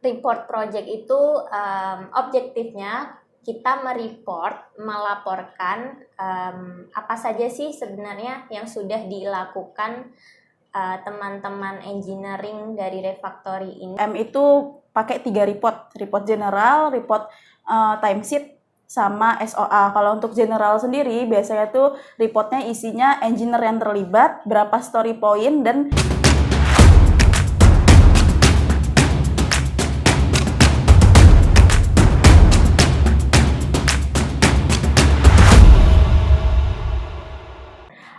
Report project itu objektifnya kita melaporkan apa saja sih sebenarnya yang sudah dilakukan teman-teman engineering dari Refactory ini. Itu pakai 3 report general, report timesheet, sama SOA. Kalau untuk general sendiri biasanya tuh reportnya isinya engineer yang terlibat, berapa story point, dan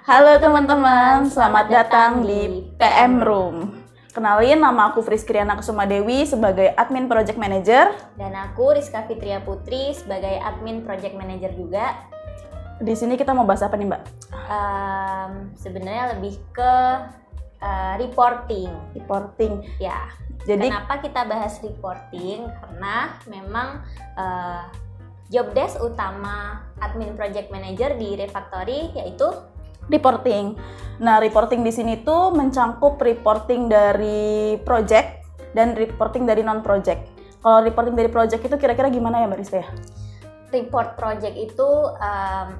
halo teman-teman, selamat datang di PM Room. Kenalin, nama aku Friskriana Kusumadewi sebagai Admin Project Manager. Dan aku Rizka Fitria Putri sebagai Admin Project Manager juga. Di sini kita mau bahas apa nih, Mbak? Sebenarnya lebih ke reporting. Reporting. Ya. Jadi kenapa kita bahas reporting? Karena memang job desk utama Admin Project Manager di Refactory yaitu reporting. Nah, reporting di sini tuh mencangkup reporting dari project dan reporting dari non-project. Kalau reporting dari project itu kira-kira gimana ya, Mbak Rizka? Report project itu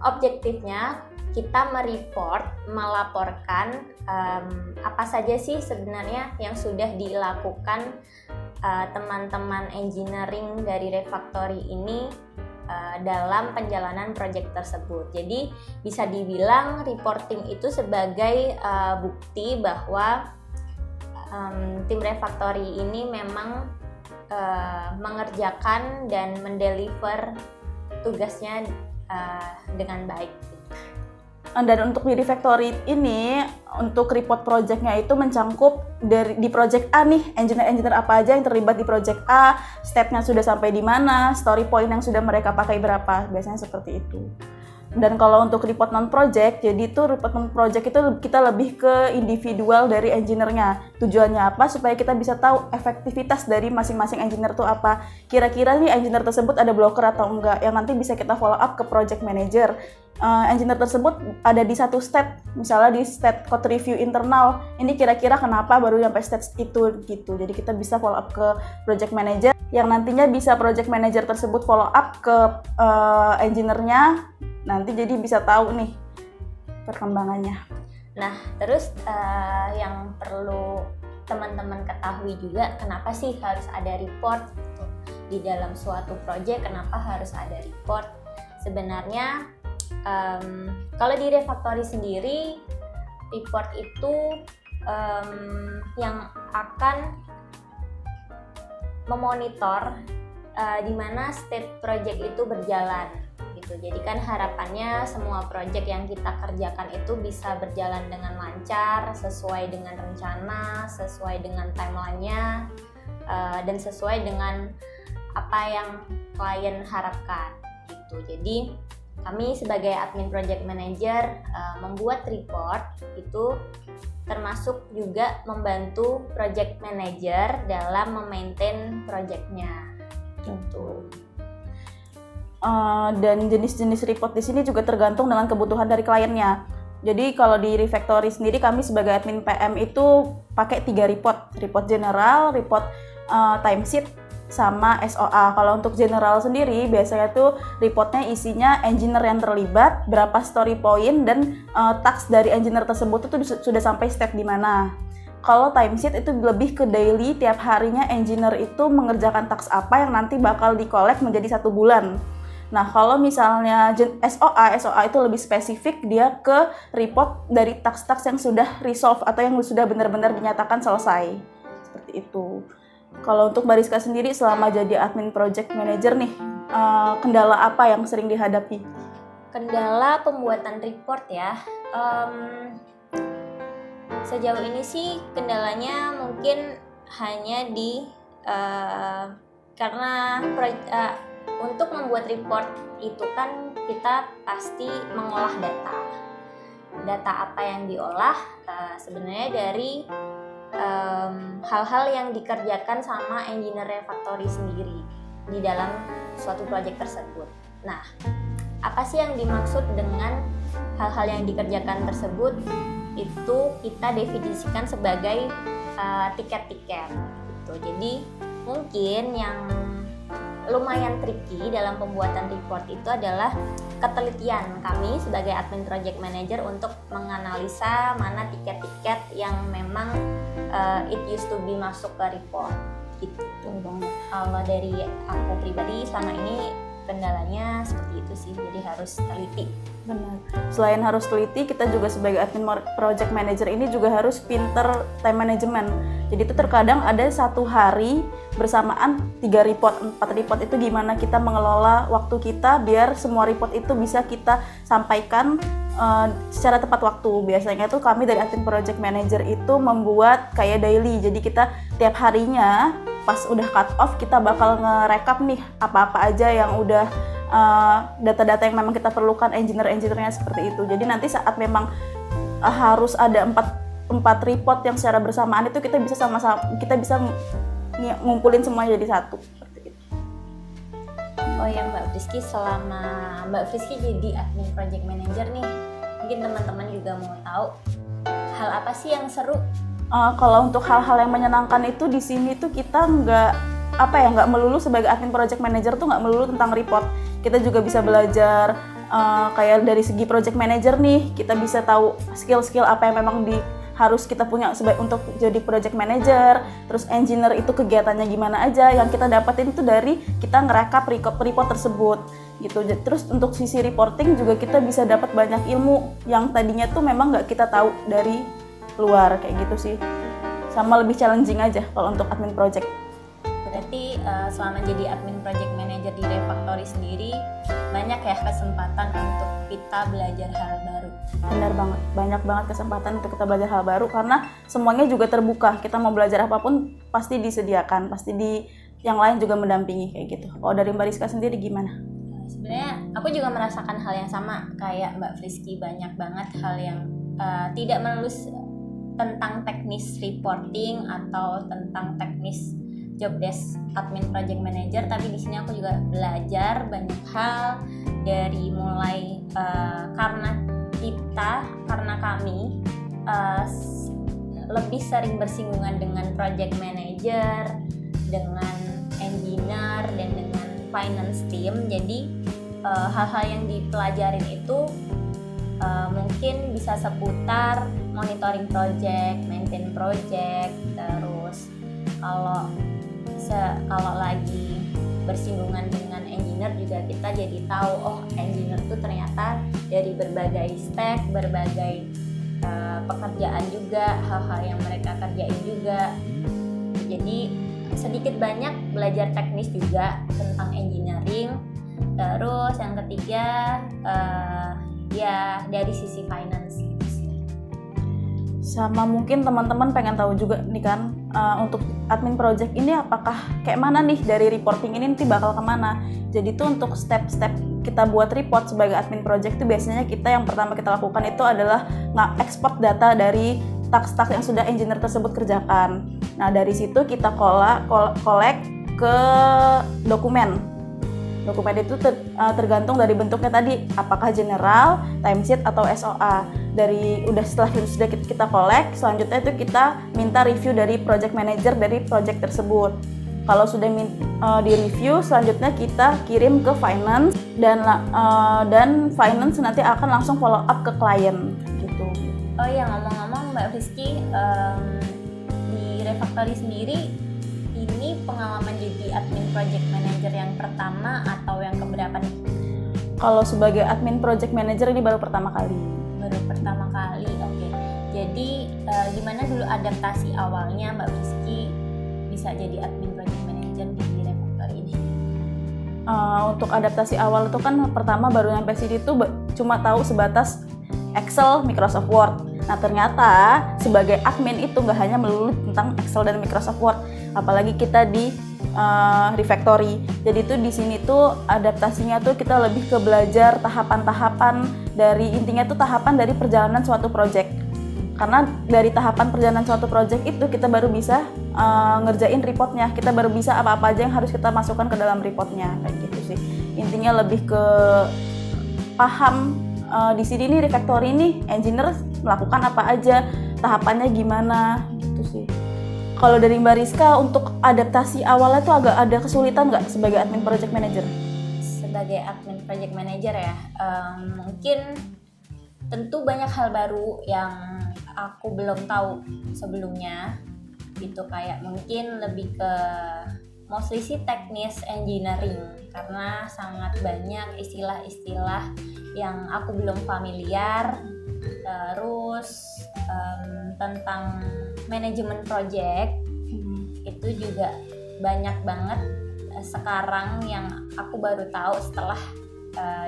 objektifnya kita melaporkan apa saja sih sebenarnya yang sudah dilakukan teman-teman engineering dari Refactory ini dalam penjalanan proyek tersebut. Jadi bisa dibilang reporting itu sebagai bukti bahwa tim Refactory ini memang mengerjakan dan mendeliver tugasnya dengan baik. Dan untuk di Refactory ini, untuk report project-nya itu mencangkup di project A nih, engineer apa aja yang terlibat di project A, step-nya sudah sampai di mana, story point yang sudah mereka pakai berapa, biasanya seperti itu. Dan kalau untuk report non-project, jadi itu report non-project itu kita lebih ke individual dari engineer-nya. Tujuannya apa? Supaya kita bisa tahu efektivitas dari masing-masing engineer itu apa. Kira-kira nih engineer tersebut ada blocker atau enggak, yang nanti bisa kita follow up ke project manager. Engineer tersebut ada di satu step, misalnya di step code review internal, ini kira-kira kenapa baru sampai step itu gitu. Jadi kita bisa follow up ke project manager, yang nantinya bisa project manager tersebut follow up ke engineer-nya, nanti jadi bisa tahu nih perkembangannya. Nah, terus yang perlu teman-teman ketahui juga, kenapa sih harus ada report gitu. Di dalam suatu project, kenapa harus ada report? Sebenarnya kalau di Refactory sendiri, report itu yang akan memonitor di mana state project itu berjalan gitu. Jadi kan harapannya semua project yang kita kerjakan itu bisa berjalan dengan lancar, sesuai dengan rencana, sesuai dengan timeline-nya, dan sesuai dengan apa yang klien harapkan gitu. Jadi kami sebagai admin project manager membuat report itu termasuk juga membantu project manager dalam memaintain projectnya gitu. Dan jenis-jenis report di sini juga tergantung dengan kebutuhan dari kliennya. Jadi kalau di Refactory sendiri kami sebagai admin PM itu pakai 3 report general, report timesheet, sama SOA. Kalau untuk general sendiri biasanya tuh reportnya isinya engineer yang terlibat, berapa story point, dan task dari engineer tersebut itu sudah sampai step di mana. Kalau timesheet itu lebih ke daily, tiap harinya engineer itu mengerjakan task apa yang nanti bakal di-collect menjadi 1 bulan. Nah, kalau misalnya SOA itu lebih spesifik, dia ke report dari task-task yang sudah resolve atau yang sudah benar-benar dinyatakan selesai. Seperti itu. Kalau untuk Mbak Rizka sendiri selama jadi admin project manager nih, kendala apa yang sering dihadapi? Kendala pembuatan report ya. Sejauh ini sih kendalanya mungkin hanya karena untuk membuat report itu kan kita pasti mengolah data. Data apa yang diolah sebenarnya dari hal-hal yang dikerjakan sama engineer Refactory sendiri di dalam suatu proyek tersebut. Nah, apa sih yang dimaksud dengan hal-hal yang dikerjakan tersebut? Itu kita definisikan sebagai tiket-tiket gitu. Jadi Mungkin yang lumayan tricky dalam pembuatan report itu adalah ketelitian kami sebagai admin project manager untuk menganalisa mana tiket-tiket yang memang it used to be masuk ke report gitu. Kalau dari aku pribadi selama ini kendalanya seperti itu sih, jadi harus teliti. Benar. Selain harus teliti, kita juga sebagai admin project manager ini juga harus pinter time management. Jadi itu terkadang ada satu hari bersamaan 3 report, 4 report, itu gimana kita mengelola waktu kita biar semua report itu bisa kita sampaikan secara tepat waktu. Biasanya tuh kami dari admin project manager itu membuat kayak daily, jadi kita tiap harinya pas udah cut off kita bakal nge-recap nih apa-apa aja yang udah data-data yang memang kita perlukan, engineer-engineernya seperti itu. Jadi nanti saat memang harus ada 4 report yang secara bersamaan itu kita bisa sama-sama, kita bisa ngumpulin semuanya jadi satu seperti itu. Oh ya Mbak Friski, selama Mbak Friski jadi admin project manager nih, mungkin teman-teman juga mau tahu hal apa sih yang seru? Kalau untuk hal-hal yang menyenangkan itu di sini tuh kita nggak melulu sebagai admin project manager tuh nggak melulu tentang report. Kita juga bisa belajar kayak dari segi project manager nih, kita bisa tahu skill-skill apa yang memang harus kita punya untuk jadi project manager. Terus engineer itu kegiatannya gimana aja, yang kita dapetin itu dari kita ngerekap report tersebut gitu. Terus untuk sisi reporting juga kita bisa dapat banyak ilmu yang tadinya tuh memang nggak kita tahu dari luar kayak gitu sih. Sama lebih challenging aja kalau untuk admin project. Berarti selama jadi admin project manager di Refactory sendiri banyak ya kesempatan untuk kita belajar hal baru. Benar banget, banyak banget kesempatan untuk kita belajar hal baru karena semuanya juga terbuka. Kita mau belajar apapun pasti disediakan, pasti yang lain juga mendampingi kayak gitu. Oh, dari Mbak Rizka sendiri gimana? Sebenarnya aku juga merasakan hal yang sama kayak Mbak Friski, banyak banget hal yang tidak melulu tentang teknis reporting atau tentang teknis job desk admin project manager, tapi di sini aku juga belajar banyak hal dari mulai karena kami lebih sering bersinggungan dengan project manager, dengan engineer dan dengan finance team. Jadi hal-hal yang dipelajarin itu mungkin bisa seputar monitoring project, maintain project, terus kalau lagi bersinggungan dengan engineer juga kita jadi tahu, oh engineer tuh ternyata dari berbagai stack, berbagai pekerjaan juga, hal-hal yang mereka kerjain juga. Jadi sedikit banyak belajar teknis juga tentang engineering. Terus yang ketiga ya dari sisi finance gitu sih. Sama mungkin teman-teman pengen tahu juga nih kan, untuk admin project ini apakah kayak mana nih dari reporting ini nanti bakal kemana. Jadi tuh untuk step-step kita buat report sebagai admin project itu biasanya yang pertama kita lakukan itu adalah nge-export data dari task-task yang sudah engineer tersebut kerjakan. Nah dari situ kita collect ke dokumen. Dokumen itu tergantung dari bentuknya tadi, apakah general, timesheet atau SOA. Setelah sudah kita collect, selanjutnya itu kita minta review dari project manager dari project tersebut. Kalau sudah di review, selanjutnya kita kirim ke finance dan finance nanti akan langsung follow up ke klien gitu. Oh iya, ngomong-ngomong Mbak Friski, di Refactory sendiri ini pengalaman jadi admin project manager yang pertama atau yang keberapa nih? Kalau sebagai admin project manager ini baru pertama kali. Oke. Jadi gimana dulu adaptasi awalnya Mbak Friski bisa jadi admin project manager di Refactory ini? Untuk adaptasi awal itu kan pertama baru nyampe sini tuh cuma tahu sebatas Excel, Microsoft Word. Nah ternyata sebagai admin itu nggak hanya melulu tentang Excel dan Microsoft Word, apalagi kita di Refactory. Jadi tuh di sini tuh adaptasinya tuh kita lebih ke belajar tahapan-tahapan intinya tuh tahapan dari perjalanan suatu project. Karena dari tahapan perjalanan suatu project itu kita baru bisa ngerjain reportnya, kita baru bisa apa-apa aja yang harus kita masukkan ke dalam reportnya kayak gitu sih. Intinya lebih ke paham di sini nih Refactory nih engineer melakukan apa aja, tahapannya gimana gitu sih. Kalau dari Mbak Rizka untuk adaptasi awalnya tuh agak ada kesulitan nggak sebagai admin project manager? Sebagai admin project manager ya, mungkin tentu banyak hal baru yang aku belum tahu sebelumnya gitu, kayak mungkin lebih ke mostly sih teknis engineering karena sangat banyak istilah-istilah yang aku belum familiar. Terus tentang manajemen project itu juga banyak banget sekarang yang aku baru tahu setelah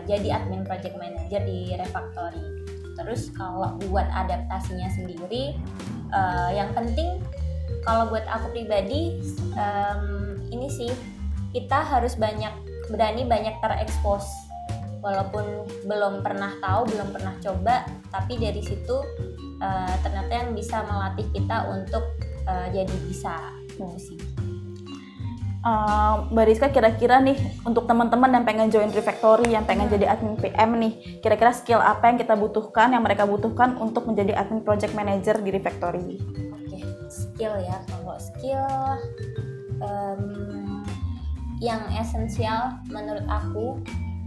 jadi admin project manager di Refactory. Terus kalau buat adaptasinya sendiri, yang penting kalau buat aku pribadi ini sih, kita harus berani banyak terekspos. Walaupun belum pernah tahu, belum pernah coba, tapi dari situ ternyata yang bisa melatih kita untuk jadi bisa sih. Mbak Rizka, kira-kira nih untuk teman-teman yang pengen join Refactory, yang pengen jadi admin PM nih, kira-kira skill apa yang kita butuhkan, yang mereka butuhkan untuk menjadi admin project manager di Refactory? Oke, skill ya. Kalau skill yang esensial menurut aku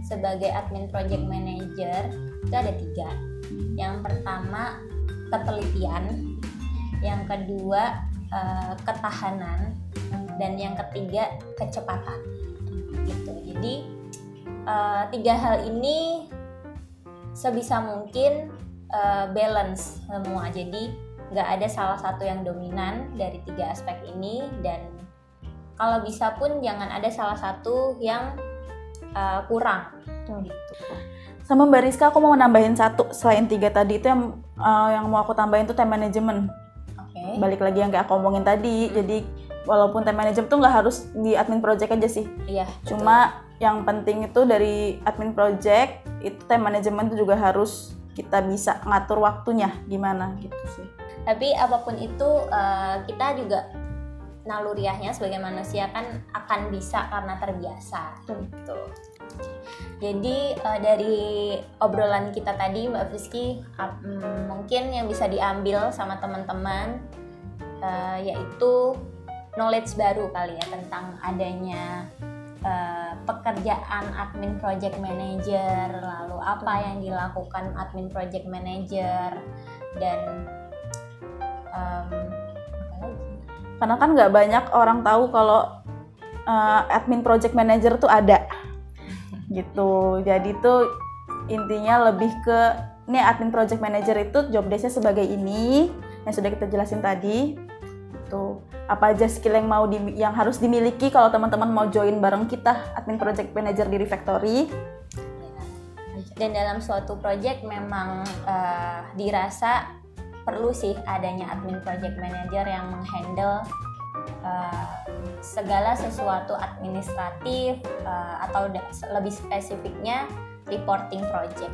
sebagai admin project manager itu ada 3. Yang pertama ketelitian, yang kedua ketahanan, dan yang ketiga kecepatan gitu. Jadi 3 hal ini sebisa mungkin balance semua, jadi nggak ada salah satu yang dominan dari 3 aspek ini, dan kalau bisa pun jangan ada salah satu yang kurang gitu. Sama Mbak Rizka, aku mau nambahin satu selain 3 tadi itu yang mau aku tambahin tuh time management. Okay. Balik lagi yang kayak aku omongin tadi, jadi walaupun time management tuh nggak harus di admin project aja sih. Iya. Cuma yang penting itu dari admin project itu time management itu juga harus kita bisa ngatur waktunya gimana gitu sih. Tapi apapun itu kita juga naluriahnya sebagai manusia kan akan bisa karena terbiasa gitu. Jadi dari obrolan kita tadi Mbak Friski, mungkin yang bisa diambil sama teman-teman yaitu knowledge baru kali ya tentang adanya pekerjaan admin project manager, lalu apa yang dilakukan admin project manager, dan apa lagi? Karena kan nggak banyak orang tahu kalau admin project manager tuh ada gitu. Jadi tuh intinya lebih ke nih admin project manager itu job desk-nya sebagai ini yang sudah kita jelasin tadi. Itu apa aja skill yang harus dimiliki kalau teman-teman mau join bareng kita admin project manager di Refactory. Dan dalam suatu project memang dirasa perlu sih adanya admin project manager yang menghandle segala sesuatu administratif atau lebih spesifiknya reporting project.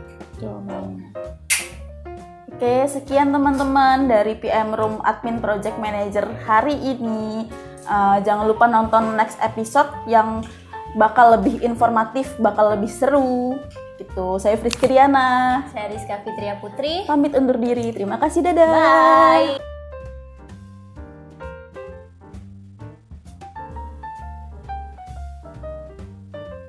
Oke, sekian teman-teman dari PM Room Admin Project Manager hari ini. Jangan lupa nonton next episode yang bakal lebih informatif, bakal lebih seru. Gitu. Saya Friski Riana. Saya Rizka Fitria Putri. Pamit undur diri. Terima kasih, dadah. Bye.